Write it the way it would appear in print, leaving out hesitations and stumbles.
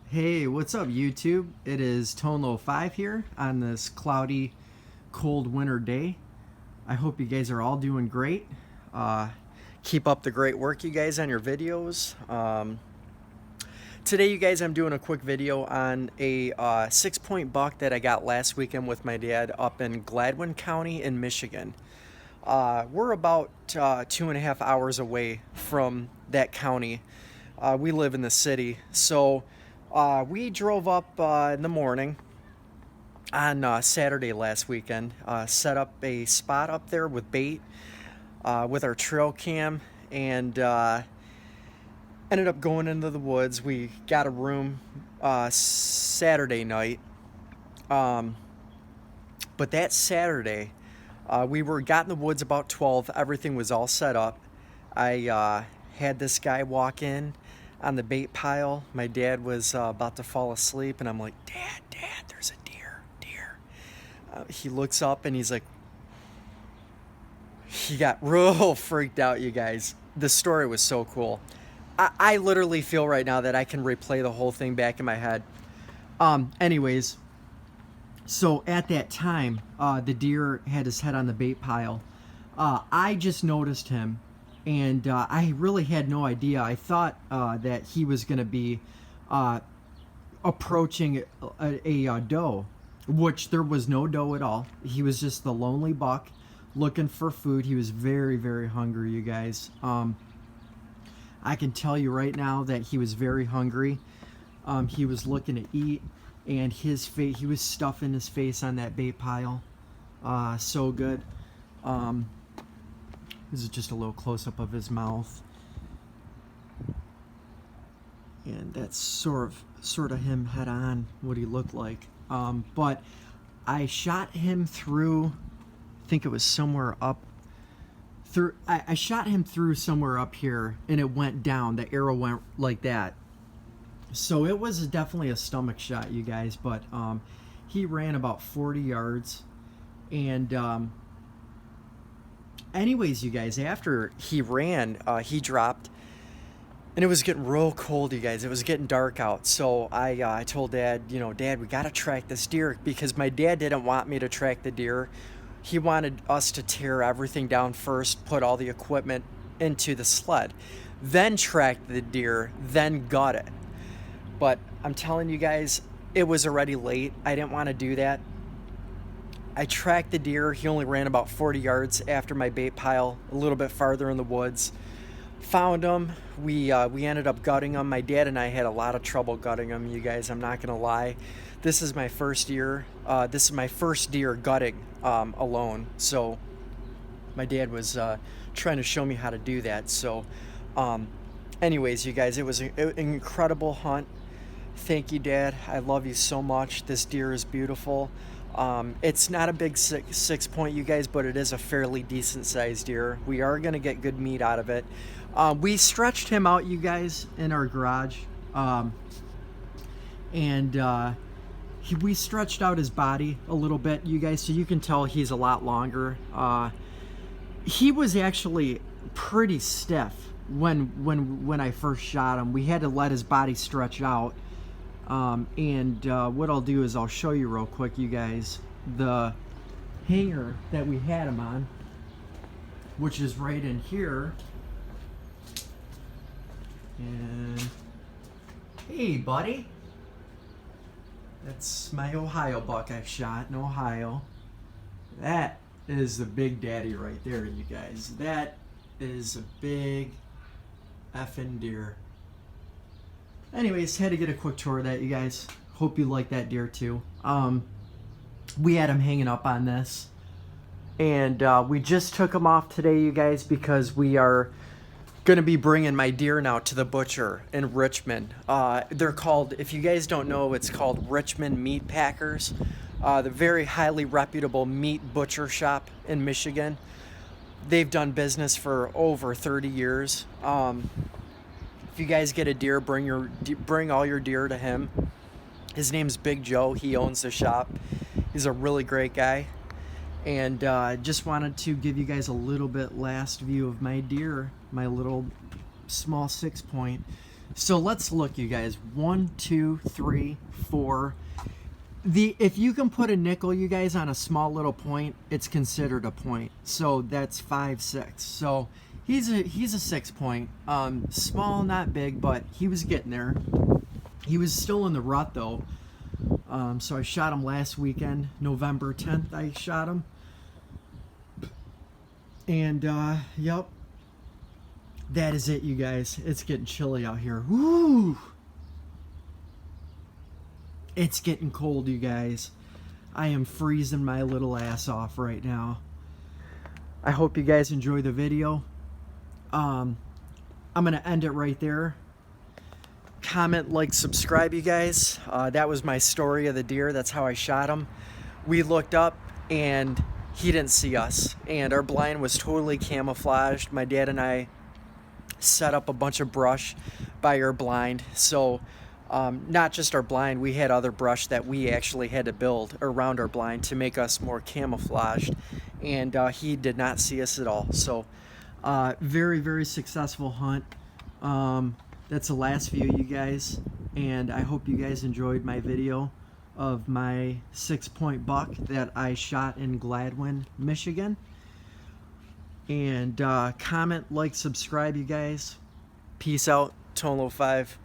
Hey, what's up, YouTube? It is Tonelo5 here on this cloudy, cold winter day. I hope you guys are all doing great. Uh, keep up the great work, you guys, on your videos. Today, you guys, I'm doing a quick video on a 6-point buck that I got last weekend with my dad up in Gladwin County in Michigan. We're about 2.5 hours away from that county. We live in the city, so we drove up in the morning on Saturday last weekend, set up a spot up there with bait with our trail cam, and ended up going into the woods. We got a room Saturday night, but that Saturday we got in the woods about 12. Everything was all set up. I had this guy walk in on the bait pile. My dad was about to fall asleep, and I'm like, Dad, there's a deer. He looks up and he's like, he got real freaked out, you guys. The story was so cool. I literally feel right now that I can replay the whole thing back in my head. Anyways, so at that time, the deer had his head on the bait pile. I just noticed him, and I really had no idea. I thought that he was going to be approaching a doe, which there was no doe at all. He was just the lonely buck looking for food. He was very, very hungry, you guys. I can tell you right now that he was very hungry. He was looking to eat, and his face, he was stuffing his face on that bait pile. So good. This is just a little close-up of his mouth, and that's sort of him head on, what he looked like. But I shot him through, I think it was somewhere up through, I shot him through somewhere up here, and it went down. The arrow went like that. So it was definitely a stomach shot, you guys. But he ran about 40 yards, and anyways, you guys, after he ran, he dropped, and it was getting real cold, you guys. It was getting dark out. So I told Dad, Dad, we got to track this deer, because my dad didn't want me to track the deer. He wanted us to tear everything down first, put all the equipment into the sled, then track the deer, then gut it. But I'm telling you guys, it was already late. I didn't want to do that. I tracked the deer. He only ran about 40 yards after my bait pile, a little bit farther in the woods. Found him. We ended up gutting him. My dad and I had a lot of trouble gutting him, you guys. I'm not gonna lie. This is my first year. This is my first deer gutting alone. So my dad was trying to show me how to do that. So, anyways, you guys, it was an incredible hunt. Thank you, Dad. I love you so much. This deer is beautiful. It's not a big six point, you guys, but it is a fairly decent sized deer. We are going to get good meat out of it. We stretched him out, you guys, in our garage. We stretched out his body a little bit, you guys, so you can tell he's a lot longer. He was actually pretty stiff when I first shot him. We had to let his body stretch out. What I'll do is I'll show you real quick, you guys, the hanger that we had him on, which is right in here. And hey, buddy, that's my Ohio buck I shot in Ohio. That is the big daddy right there, you guys. That is a big effing deer. Anyways, had to get a quick tour of that, you guys. Hope you like that deer too. We had him hanging up on this, and we just took him off today, you guys, because we are going to be bringing my deer now to the butcher in Richmond. They're called, if you guys don't know, it's called Richmond Meat Packers. The very highly reputable meat butcher shop in Michigan. They've done business for over 30 years. If you guys get a deer, bring all your deer to him. His name's Big Joe. He owns the shop. He's a really great guy. And just wanted to give you guys a little bit last view of my deer, my little small 6-point. So let's look, you guys. 1, 2, 3, 4. If you can put a nickel, you guys, on a small little point, it's considered a point. So that's 5, 6. So he's a 6 point. Small, not big, but he was getting there. He was still in the rut though. So I shot him last weekend, November 10th. I shot him, and yep, that is it, you guys. It's getting chilly out here. Woo! It's getting cold, you guys. I am freezing my little ass off right now. I hope you guys enjoy the video. I'm gonna end it right there. Comment, like, subscribe, you guys. That was my story of the deer. That's how I shot him. We looked up and he didn't see us, and our blind was totally camouflaged. My dad and I set up a bunch of brush by our blind, so not just our blind, we had other brush that we actually had to build around our blind to make us more camouflaged, and he did not see us at all. So very, very successful hunt. That's the last view, you guys, and I hope you guys enjoyed my video of my 6-point buck that I shot in Gladwin, Michigan. And comment, like, subscribe, you guys. Peace out. Tolo 5.